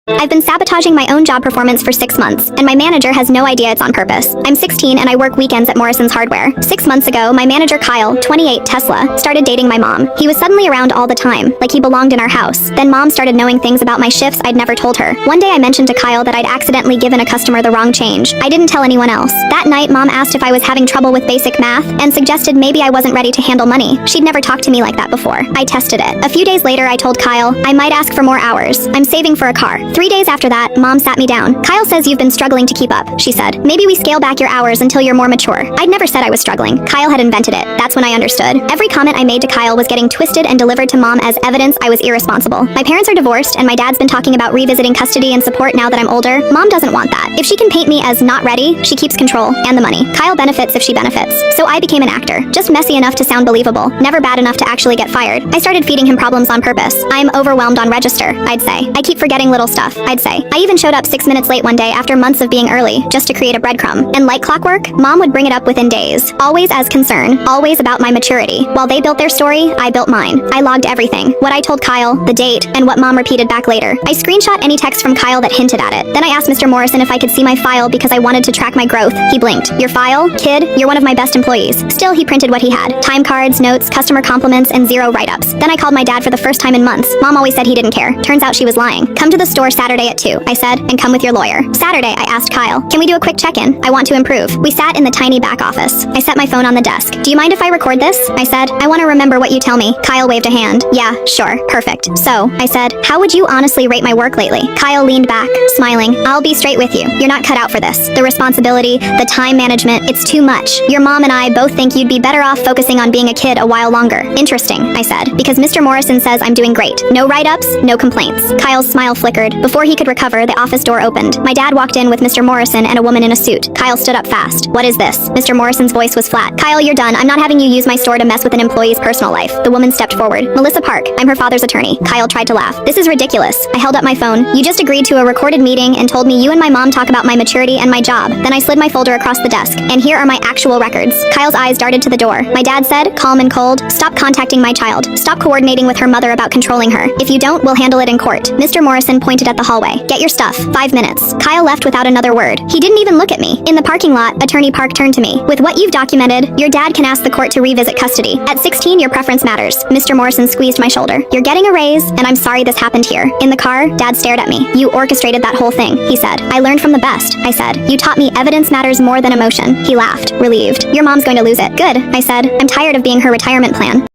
I've been sabotaging my own job performance for 6 months, and my manager has no idea it's on purpose. I'm 16 and I work weekends at Morrison's Hardware. 6 months ago, my manager Kyle, 28, Tesla, started dating my mom. He was suddenly around all the time, like he belonged in our house. Then mom started knowing things about my shifts I'd never told her. One day I mentioned to Kyle that I'd accidentally given a customer the wrong change. I didn't tell anyone else. That night, mom asked if I was having trouble with basic math and suggested maybe I wasn't ready to handle money. She'd never talked to me like that before. I tested it. A few days later, I told Kyle, I might ask for more hours. I'm saving for a car. 3 days after that, mom sat me down. Kyle says you've been struggling to keep up, she said. Maybe we scale back your hours until you're more mature. I'd never said I was struggling. Kyle had invented it. That's when I understood. Every comment I made to Kyle was getting twisted and delivered to mom as evidence I was irresponsible. My parents are divorced and my dad's been talking about revisiting custody and support now that I'm older. Mom doesn't want that. If she can paint me as not ready, she keeps control and the money. Kyle benefits if she benefits. So I became an actor. Just messy enough to sound believable, never bad enough to actually get fired. I started feeding him problems on purpose. I'm overwhelmed on register, I'd say. I keep forgetting little stuff, I'd say. I even showed up 6 minutes late one day after months of being early, just to create a breadcrumb. And like clockwork, mom would bring it up within days. Always as concern, always about my maturity. While they built their story, I built mine. I logged everything. What I told Kyle, the date, and what mom repeated back later. I screenshot any text from Kyle that hinted at it. Then I asked Mr. Morrison if I could see my file because I wanted to track my growth. He blinked. Your file? Kid, you're one of my best employees. Still, he printed what he had. Time cards, notes, customer compliments, and 0 write-ups. Then I called my dad for the first time in months. Mom always said he didn't care. Turns out she was lying. Come to the store Saturday at 2, I said, and come with your lawyer. Saturday, I asked Kyle, can we do a quick check-in? I want to improve. We sat in the tiny back office. I set my phone on the desk. Do you mind if I record this? I said, I want to remember what you tell me. Kyle waved a hand. Yeah, sure, perfect. So, I said, how would you honestly rate my work lately? Kyle leaned back, smiling. I'll be straight with you. You're not cut out for this. The responsibility, the time management, it's too much. Your mom and I both think you'd be better off focusing on being a kid a while longer. Interesting, I said, because Mr. Morrison says I'm doing great. No write-ups, no complaints. Kyle's smile flickered. Before he could recover, the office door opened. My dad walked in with Mr. Morrison and a woman in a suit. Kyle stood up fast. What is this? Mr. Morrison's voice was flat. Kyle, you're done. I'm not having you use my store to mess with an employee's personal life. The woman stepped forward. Melissa Park. I'm her father's attorney. Kyle tried to laugh. This is ridiculous. I held up my phone. You just agreed to a recorded meeting and told me you and my mom talk about my maturity and my job. Then I slid my folder across the desk. And here are my actual records. Kyle's eyes darted to the door. My dad said, calm and cold, stop contacting my child. Stop coordinating with her mother about controlling her. If you don't, we'll handle it in court. Mr. Morrison pointed at the hallway. Get your stuff. 5 minutes. Kyle left without another word. He didn't even look at me. In the parking lot, Attorney Park turned to me. With what you've documented, your dad can ask the court to revisit custody. At 16, your preference matters. Mr. Morrison squeezed my shoulder. You're getting a raise, and I'm sorry this happened here. In the car, Dad stared at me. You orchestrated that whole thing, he said. I learned from the best, I said. You taught me evidence matters more than emotion. He laughed, relieved. Your mom's going to lose it. Good, I said. I'm tired of being her retirement plan.